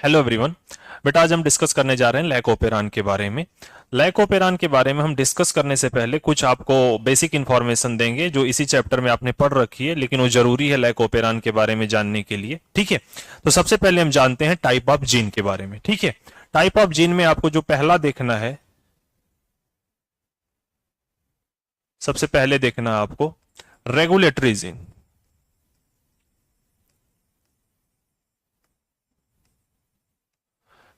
Hello everyone. बेटा आज हम डिस्कस करने जा रहे हैं लैकोपेरान के बारे में। लैकोपेरान के बारे में हम डिस्कस करने से पहले कुछ आपको बेसिक इंफॉर्मेशन देंगे जो इसी चैप्टर में आपने पढ़ रखी है, लेकिन वो जरूरी है लैकोपेरान के बारे में जानने के लिए। ठीक है, तो सबसे पहले हम जानते हैं टाइप ऑफ जीन के बारे में। ठीक है, टाइप ऑफ जीन में आपको जो पहला देखना है, सबसे पहले देखना है आपको रेगुलेटरी जीन।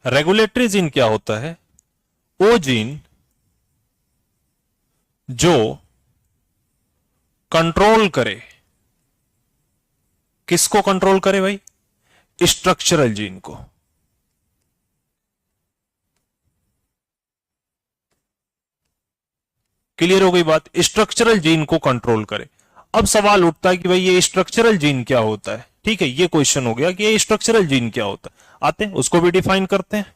रेगुलेटरी जीन क्या होता है? वो जीन जो कंट्रोल करे, किसको कंट्रोल करे भाई? स्ट्रक्चरल जीन को। क्लियर हो गई बात? स्ट्रक्चरल जीन को कंट्रोल करे। अब सवाल उठता है कि भाई ये स्ट्रक्चरल जीन क्या होता है? ठीक है, ये क्वेश्चन हो गया कि ये स्ट्रक्चरल जीन क्या होता है। आते हैं उसको भी डिफाइन करते हैं।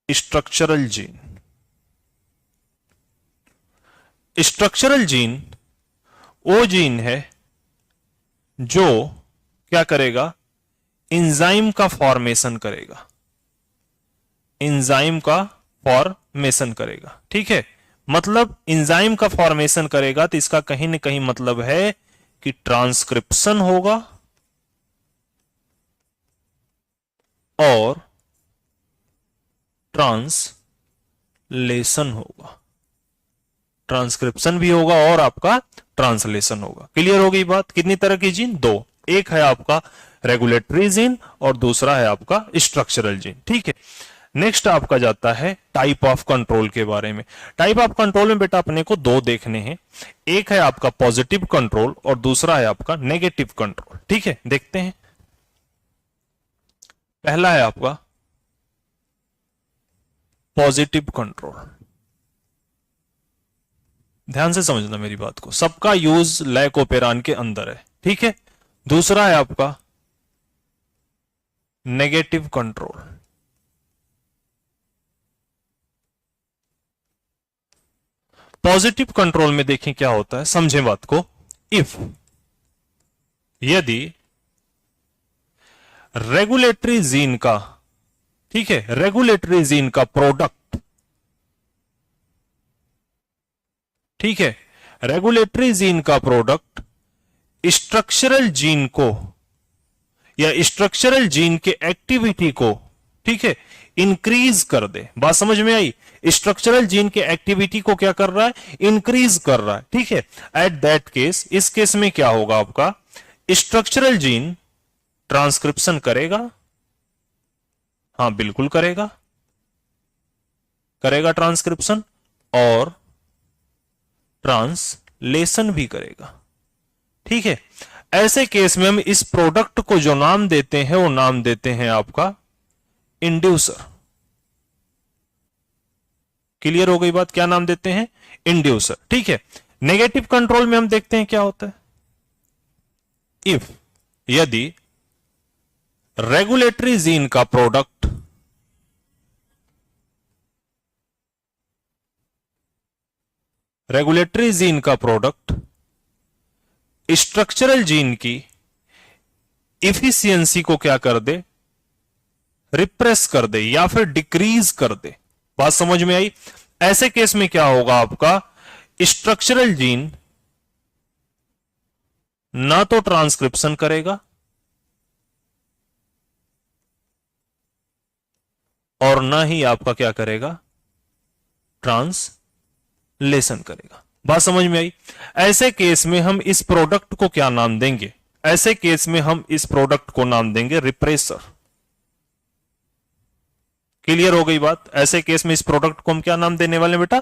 स्ट्रक्चरल जीन, स्ट्रक्चरल जीन वो जीन है जो क्या करेगा? एंजाइम का फॉर्मेशन करेगा, एंजाइम का फॉर्मेशन करेगा। ठीक है, मतलब एंजाइम का फॉर्मेशन करेगा तो इसका कहीं ना कहीं मतलब है कि ट्रांसक्रिप्शन होगा और ट्रांसलेशन होगा। ट्रांसक्रिप्शन भी होगा और आपका ट्रांसलेशन होगा। क्लियर हो गई बात? कितनी तरह की जीन? दो। एक है आपका रेगुलेटरी जीन और दूसरा है आपका स्ट्रक्चरल जीन। ठीक है, नेक्स्ट आपका जाता है टाइप ऑफ कंट्रोल के बारे में। टाइप ऑफ कंट्रोल में बेटा अपने को दो देखने हैं, एक है आपका पॉजिटिव कंट्रोल और दूसरा है आपका नेगेटिव कंट्रोल। ठीक है, देखते हैं। पहला है आपका पॉजिटिव कंट्रोल। ध्यान से समझना मेरी बात को, सबका यूज लैकोपेरान के अंदर है। ठीक है, दूसरा है आपका नेगेटिव कंट्रोल। पॉजिटिव कंट्रोल में देखें क्या होता है, समझें बात को। इफ, यदि रेगुलेटरी जीन का, ठीक है, रेगुलेटरी जीन का प्रोडक्ट, ठीक है, रेगुलेटरी जीन का प्रोडक्ट स्ट्रक्चरल जीन को या स्ट्रक्चरल जीन के एक्टिविटी को, ठीक है, इंक्रीज कर दे। बात समझ में आई? स्ट्रक्चरल जीन के एक्टिविटी को क्या कर रहा है? इंक्रीज कर रहा है। ठीक है, एट दैट केस, इस केस में क्या होगा आपका? स्ट्रक्चरल जीन ट्रांसक्रिप्शन करेगा। हाँ बिल्कुल करेगा, करेगा ट्रांसक्रिप्शन और ट्रांसलेशन भी करेगा। ठीक है, ऐसे केस में हम इस प्रोडक्ट को जो नाम देते हैं वो नाम देते हैं आपका इंड्यूसर। क्लियर हो गई बात? क्या नाम देते हैं? इंड्यूसर। ठीक है, नेगेटिव कंट्रोल में हम देखते हैं क्या होता है। इफ, यदि रेगुलेटरी जीन का प्रोडक्ट रेगुलेटरी जीन का प्रोडक्ट स्ट्रक्चरल जीन की इफिशियंसी को क्या कर दे? रिप्रेस कर दे या फिर डिक्रीज कर दे। बात समझ में आई? ऐसे केस में क्या होगा आपका? स्ट्रक्चरल जीन ना तो ट्रांसक्रिप्शन करेगा और ना ही आपका क्या करेगा? ट्रांसलेशन करेगा। बात समझ में आई? ऐसे केस में हम इस प्रोडक्ट को क्या नाम देंगे? ऐसे केस में हम इस प्रोडक्ट को नाम देंगे रिप्रेसर। क्लियर हो गई बात? ऐसे केस में इस प्रोडक्ट को हम क्या नाम देने वाले बेटा?